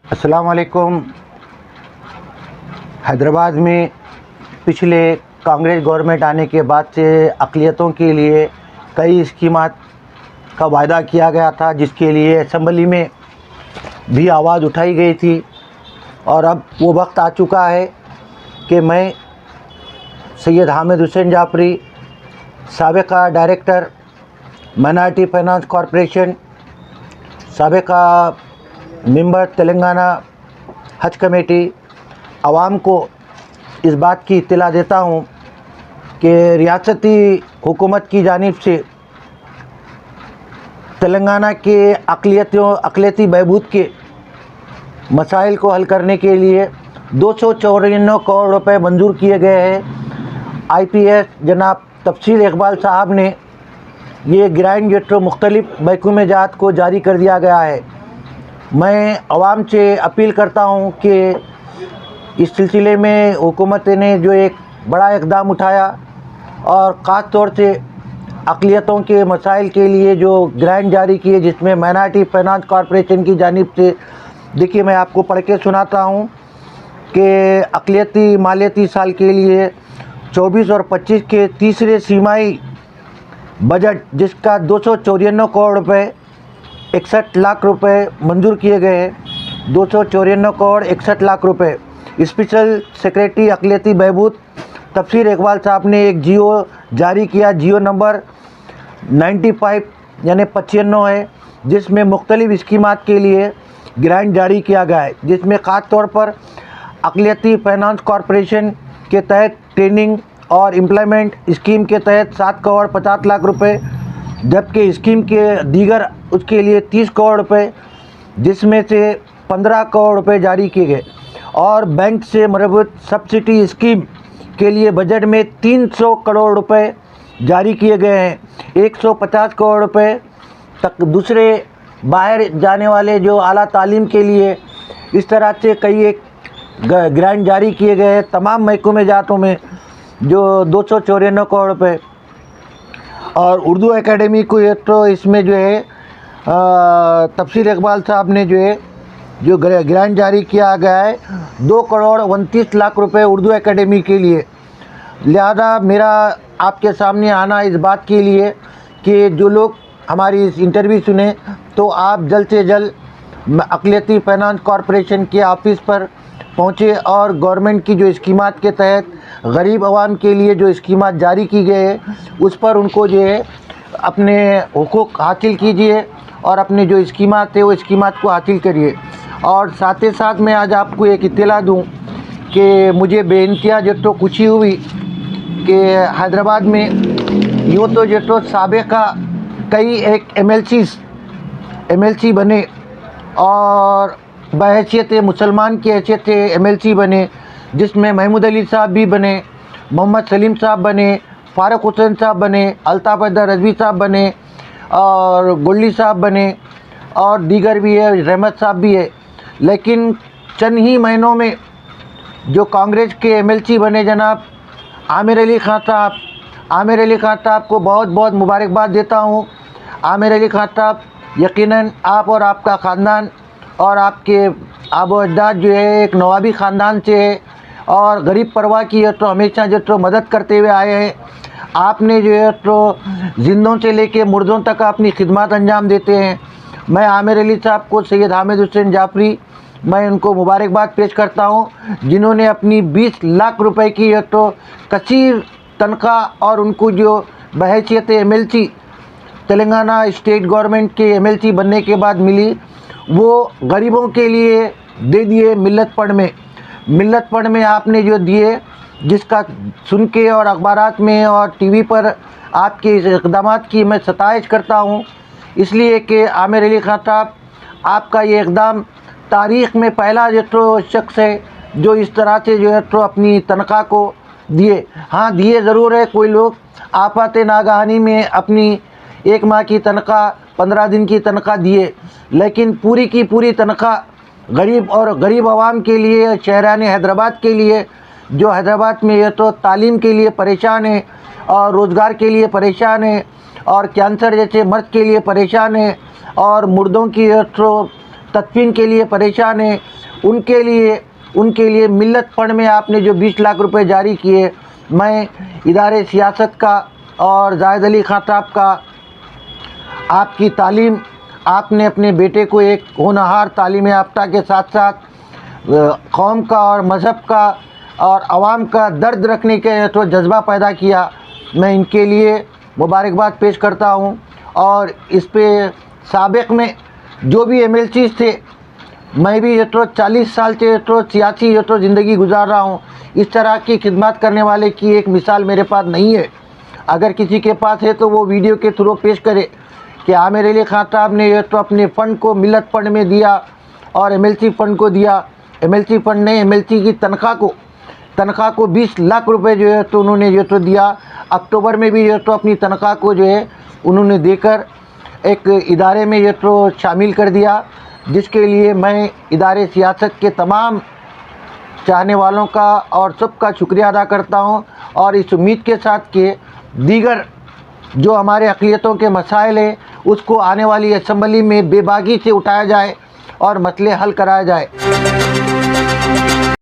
अस्सलाम वालेकुम। हैदराबाद में पिछले कांग्रेस गवर्नमेंट आने के बाद से अक़लियतों के लिए कई स्कीमात का वायदा किया गया था, जिसके लिए असम्बली में भी आवाज़ उठाई गई थी। और अब वो वक्त आ चुका है कि मैं सैयद हामिद हुसैन जाफरी, साबिक़ा डायरेक्टर माइनॉरिटी फाइनेंस कॉरपोरेशन, साबिक़ा मेंबर तेलंगाना हज कमेटी, आवाम को इस बात की इत्तला देता हूँ कि रियासती हुकूमत की जानिब से तेलंगाना के अक़लियती बहबूद के मसाइल को हल करने के लिए 294 करोड़ रुपए मंजूर किए गए हैं। IPS जनाब तफसील इकबाल साहब ने ये ग्रांट जो मुख्तलिफ महकूमे जात को जारी कर दिया गया है। मैं आवाम से अपील करता हूँ कि इस सिलसिले में हुकूमत ने जो एक बड़ा इक़दाम उठाया और ख़ास तौर से अक़लियतों के मसाइल के लिए जो ग्रांट जारी किए, जिसमें माइनॉरिटी फाइनेंस कॉरपोरेशन की जानिब से, देखिए मैं आपको पढ़ के सुनाता हूँ कि अक़लियती मालियाती साल के लिए 24 और 25 के तीसरे सीमाही बजट, जिसका 294 करोड़ रुपए 61 लाख रुपए मंजूर किए गए हैं। 294 करोड़ 61 लाख रुपए। स्पेशल सेक्रेटरी अक़लियती बहबूद तफसीर इकबाल साहब ने एक जियो जारी किया, जियो नंबर 95 यानी 95 है, जिसमें मुख्तलिफ स्कीमात के लिए ग्रांट जारी किया गया है, जिसमें ख़ास तौर पर अक़लियती फाइनेंस कॉरपोरेशन के तहत ट्रेनिंग और एम्प्लॉयमेंट स्कीम के तहत 7 करोड़ 50 लाख रुपए, जबकि स्कीम के दीगर उसके लिए 30 करोड़ रुपए, जिसमें से 15 करोड़ रुपए जारी किए गए। और बैंक से मरबूत सब्सिडी स्कीम के लिए बजट में 300 करोड़ रुपए जारी किए गए हैं। 150 करोड़ रुपए तक दूसरे बाहर जाने वाले जो आला तालीम के लिए, इस तरह से कई एक ग्रांट जारी किए गए हैं तमाम महकूमे जातों में, जो 294 करोड़ रुपए। और उर्दू एकेडमी को ये तो इसमें जो है तफसीर इकबाल साहब ने जो ग्रांट जारी किया गया है 2 करोड़ 29 लाख रुपए उर्दू एकेडमी के लिए। लिहाजा मेरा आपके सामने आना इस बात के लिए कि जो लोग हमारी इस इंटरव्यू सुने तो आप जल्द से जल्द अक़लियती फाइनेंस कॉरपोरेशन के ऑफिस पर पहुँचे और गवर्नमेंट की जो स्कीमात के तहत गरीब आवाम के लिए जो स्कीमात जारी की गई है उस पर उनको जो है अपने हुकूक हासिल कीजिए और अपने जो स्कीमात है वो स्कीमात को हासिल करिए। और साथ ही साथ मैं आज आपको एक इत्तला दूं कि मुझे बेइंतहा जो खुशी हुई कि हैदराबाद में यूँ तो जो साबिक़ा कई एक MLC बने और बहैसियत मुसलमान की हैसियत से MLC बने, जिसमें महमूद अली साहब भी बने, मोहम्मद सलीम साहब बने, फ़ारूक हुसैन साहब बने, अल्ताफ़ हैदर रज़वी साहब बने और गोल्डी साहब बने और दीगर भी है, रहमत साहब भी है। लेकिन चंद ही महीनों में जो कांग्रेस के MLC बने जनाब आमिर अली खान साहब को बहुत बहुत मुबारकबाद देता हूँ। आमिर अली खान साहब, यकीनन आप और आपका ख़ानदान और आपके आबो अजदाद जो है एक नवाबी ख़ानदान से है और गरीब परवाह की है तो हमेशा जो मदद करते हुए आए हैं। आपने जो है तो जिंदों से लेके मुर्दों तक अपनी खिदमत अंजाम देते हैं। मैं आमिर अली साहब को, सैयद हामिद हुसैन जाफरी, मैं उनको मुबारकबाद पेश करता हूं, जिन्होंने अपनी 20 लाख रुपए की तो कसीर तनख्वाह और उनको जो बहैसियत MLC तेलंगाना स्टेट गवर्नमेंट के MLC बनने के बाद मिली, वो गरीबों के लिए दे दिए। मिल्लत फंड में आपने जो दिए, जिसका सुन के और अखबारात में और TV पर आपके इस इक़दामात की मैं सताइश करता हूँ, इसलिए कि आमिर अली खान साहब, आपका ये इक़दाम तारीख़ में पहला जो शख्स है जो इस तरह से जो है तो अपनी तनख्वाह को दिए। हाँ, दिए ज़रूर है। कोई लोग आफ़ात नागहानी में अपनी 1 माह की तनख्वाह, 15 दिन की तनख्वाह दिए, लेकिन पूरी की पूरी तनख्वाह गरीब आवाम के लिए, शहरान हैदराबाद के लिए, जो हैदराबाद में ये तो तालीम के लिए परेशान है और रोज़गार के लिए परेशान है और कैंसर जैसे मर्ज़ के लिए परेशान है और मुर्दों की तो तदफीन के लिए परेशान है। उनके लिए मिल्लत फंड में आपने जो 20 लाख रुपए जारी किए, मैं इदारे सियासत का और जाहिद अली खान साहब का, आपकी तालीम, आपने अपने बेटे को एक होनहार तालीम याफ्ता के साथ साथ कौम का और मज़हब का और आवाम का दर्द रखने के तो जज्बा पैदा किया, मैं इनके लिए मुबारकबाद पेश करता हूँ। और इस पे साबिक़ में जो भी MLCs थे, मैं भी ये तो 40 साल से ये तो सियासी ये तो ज़िंदगी गुजार रहा हूँ, इस तरह की खिदमत करने वाले की एक मिसाल मेरे पास नहीं है। अगर किसी के पास है तो वो वीडियो के थ्रू पेश करे कि आमिर अली खान साहब ने ये तो अपने फ़ंड को मिल्लत फंड में दिया और MLC फ़ंड को दिया। MLC फ़ंड ने MLC की तनख्वाह को 20 लाख रुपए जो है तो उन्होंने ये तो दिया। अक्टूबर में भी ये तो अपनी तनख्वाह को जो है उन्होंने देकर एक इदारे में ये तो शामिल कर दिया, जिसके लिए मैं इदारे सियासत के तमाम चाहने वालों का और सबका शुक्रिया अदा करता हूं। और इस उम्मीद के साथ कि दीगर जो हमारे अक़लियतों के मसाइल हैं उसको आने वाली असम्बली में बेबाकी से उठाया जाए और मसले हल कराया जाए।